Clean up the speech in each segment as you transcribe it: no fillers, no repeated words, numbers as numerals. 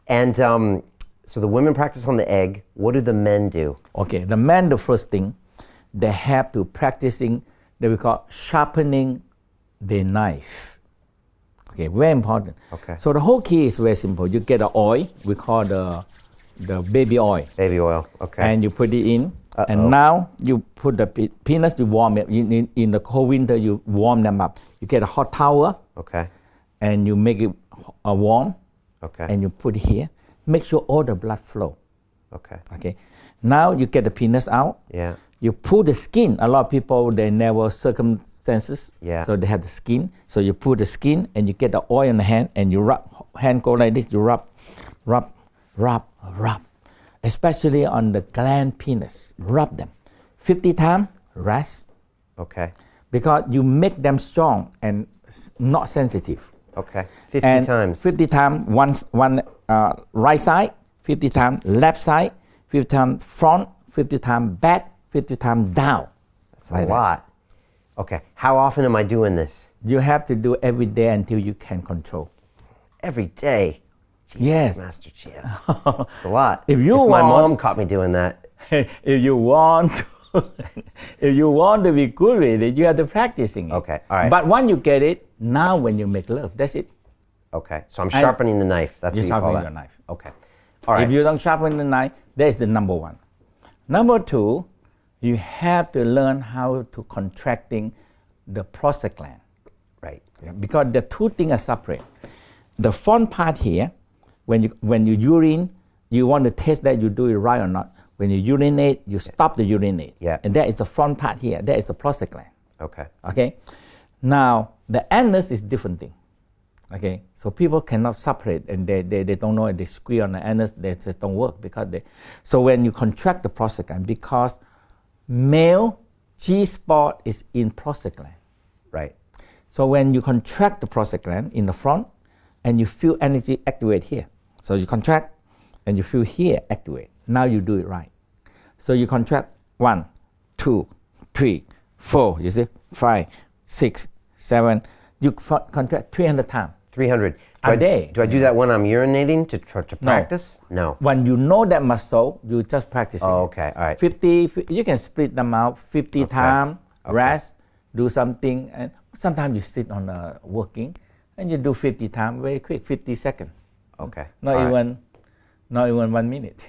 And so the women practice on the egg. What do the men do? Okay, the men, the first thing, they have to practicing that we call sharpening the knife. Okay, very important. Okay. So the whole key is very simple. You get the oil, we call the baby oil. Baby oil, okay. And you put it in. And now you put the peanuts, you warm it. In the cold winter, you warm them up. You get a hot towel. Okay. And you make it warm. Okay. And you put it here. Make sure all the blood flow. Okay. Okay. Now you get the peanuts out. Yeah. You pull the skin. A lot of people, they never circumstances. Yeah. So they have the skin. So you pull the skin and you get the oil in the hand and you rub. Hand go like this. You rub. Especially on the gland penis. Rub them. 50 times, rest. Okay. Because you make them strong and not sensitive. Okay. 50 times. 50 times one right side, 50 times left side, 50 times front, 50 times back, 50 times down. That's like a lot. Okay. How often am I doing this? You have to do every day until you can control. Every day? Jesus, yes. Master Chia. It's a lot. If my mom caught me doing that. If you want to be good with it, you have to practicing it. Okay, all right. But once you get it, now when you make love, that's it. Okay, so I'm sharpening the knife. That's what you call sharpening that. your knife. Okay, all right. If you don't sharpen the knife, that's the number one. Number two, you have to learn how to contracting the prostate gland. Right. Yeah, because the two things are separate. The front part here, when you urine, you want to test that you do it right or not. When you urinate, you stop the urinate. Yeah. And that is the front part here. That is the prostate gland. Okay. Okay. Now, the anus is different thing. Okay. So people cannot separate and they don't know it. They squeeze on the anus, they just don't work because they. So when you contract the prostate gland, because male G-spot is in prostate gland. Right. So when you contract the prostate gland in the front and you feel energy activate here. So you contract and you feel here activate. Now you do it right. So you contract 1, 2, 3, 4, you see, 5, 6, 7. You contract 300 times. 300. A day. Do I do that when I'm urinating to practice? No. When you know that muscle, you just practice it. Oh, okay, all right. 50, you can split them out 50 times, rest, do something, and sometimes you sit on working, and you do 50 times very quick, 50 seconds. Okay. Not even 1 minute.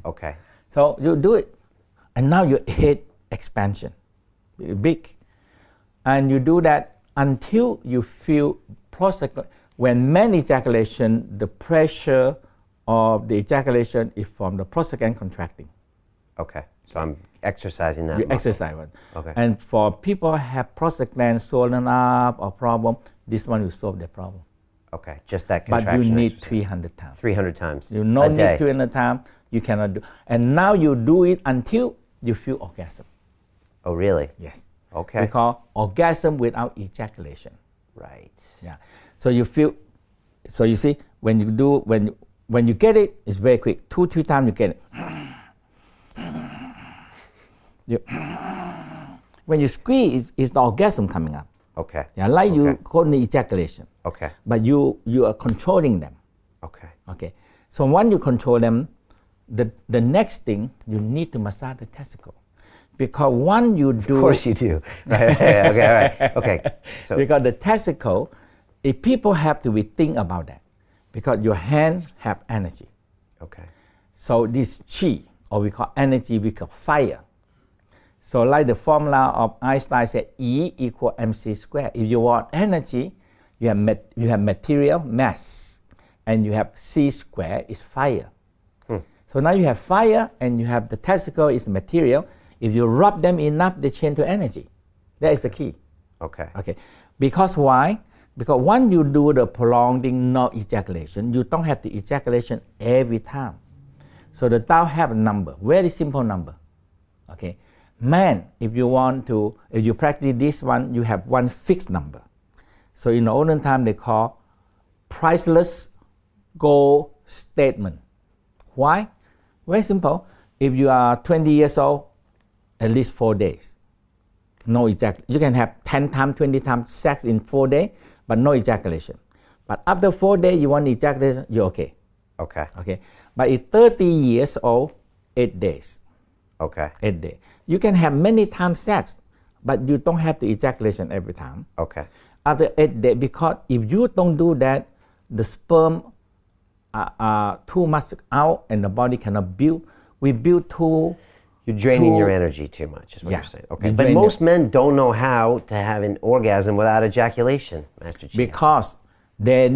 Okay. So you do it, and now your head expansion, big, and you do that until you feel prostate. When men ejaculation, the pressure of the ejaculation is from the prostate gland contracting. Okay. So I'm exercising that. You exercise one. Okay. And for people who have prostate gland swollen up or problem, this one will solve the problem. Okay, just that contraction. But you need exercise. 300 times. 300 times. You don't need 300 times. You cannot do. And now you do it until you feel orgasm. Oh, really? Yes. Okay. We call orgasm without ejaculation. Right. Yeah. So you feel. So you see, when you do, when you get it, it's very quick. 2-3 times you get it. When you squeeze, it's the orgasm coming up. Okay. Yeah, like you call the ejaculation. Okay. But you are controlling them. Okay. Okay. So when you control them, the next thing you need to massage the testicle, because when you do. Of course you do. Okay. All right. Okay. So. Because the testicle, if people have to be think about that, because your hand have energy. Okay. So this chi, or we call energy, we call fire. So like the formula of Einstein said, E equal mc squared. If you want energy, you have material, mass, and you have c squared is fire. So now you have fire and you have the testicle is material. If you rub them enough, they change to energy. That is the key. Okay. Okay. Because why? Because when you do the prolonging no ejaculation, you don't have the ejaculation every time. So the Tao have a number, very simple number. Okay. Man, if you practice this one, you have one fixed number. So in the olden time, they call priceless goal statement. Why? Very simple. If you are 20 years old, at least 4 days. No ejaculation. You can have 10 times, 20 times sex in 4 days, but no ejaculation. But after 4 days, you want ejaculation, you're okay. Okay. Okay, but at 30 years old, 8 days. Okay. 8 days. You can have many times sex, but you don't have the ejaculation every time. Okay. After 8 days, because if you don't do that, the sperm are too much out and the body cannot build. We build too. You're draining your energy too much, is what Yeah. you're saying. Okay. You But drain most men don't know how to have an orgasm without ejaculation, Master Chia. Because they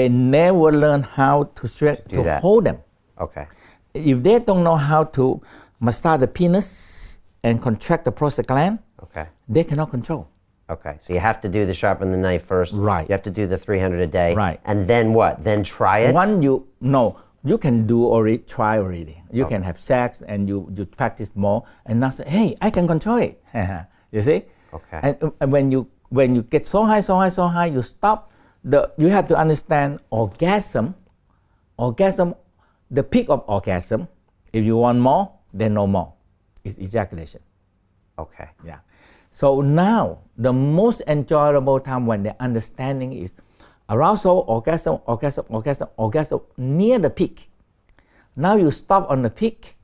never learn how to do that. hold them. Okay. If they don't know how to massage the penis and contract the prostate gland, Okay. they cannot control. Okay. So you have to do the sharpen the knife first. Right. You have to do the 300 a day. Right. And then what? Then try it? You can do already, try already. You can have sex and you practice more and now say, hey, I can control it. You see? Okay. And when you get so high, you stop. You have to understand orgasm, the peak of orgasm, if you want more, then no more. It's ejaculation. Okay. Yeah. So now, the most enjoyable time when the understanding is arousal, orgasm, near the peak. Now you stop on the peak,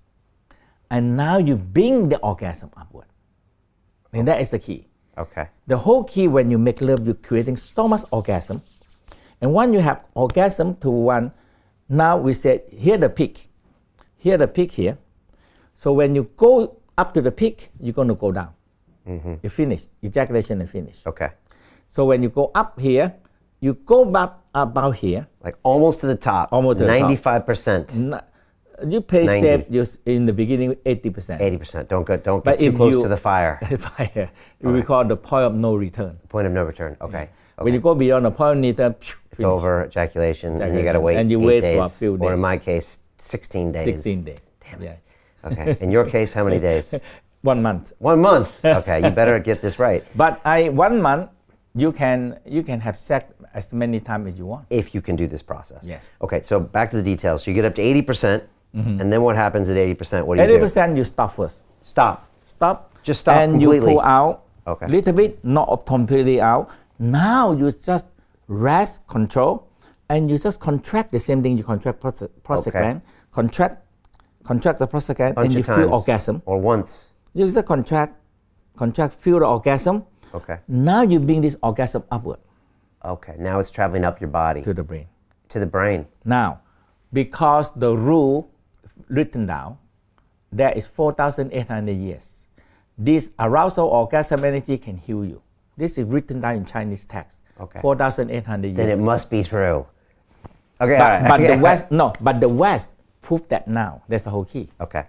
and now you bring the orgasm upward. And that is the key. Okay. The whole key when you make love, you're creating so much orgasm. And when you have orgasm to one, now we said, here the peak here. So when you go up to the peak, you're going to go down. Mm-hmm. You finish, ejaculation is finished. Okay. So when you go up here, you go back about here. Like almost to the top. Almost to the top. 95%. You play 90. safe just in the beginning 80%. 80%. Don't get But too if close you- to the fire. Fire. We call the point of no return. Point of no return. Okay. When you go beyond the point of no return, It's over, ejaculation, and you got to wait And you 8 wait days. for a few Or in days. my case, 16 days. 16 days. Damn Yeah. it. Okay. In your case, how many days? 1 month. 1 month. Okay. You better get this right. But 1 month, you can have sex as many times as you want. If you can do this process. Yes. Okay. So back to the details. So you get up to 80%, and then what happens at 80%? What do you do? 80% you stop first. Stop. Stop. Just stop and completely. you pull out Okay. little bit, not completely out. Now you just rest, control, and you just contract the same thing you contract prostate Okay. gland. Contract the prostate gland, Bunch and you of feel times. orgasm. Or once. You just contract, feel the orgasm. Okay. Now you bring this orgasm upward Okay. Now it's traveling up your body to the brain. to the brain. Now, because the rule written down, there is 4,800 years. This arousal orgasm energy can heal you. This is written down in Chinese text. Okay. 4,800 years. Then it ago. must be true. Okay. But, all right. but Okay. the West, no, but the West proved that now. That's the whole key. Okay.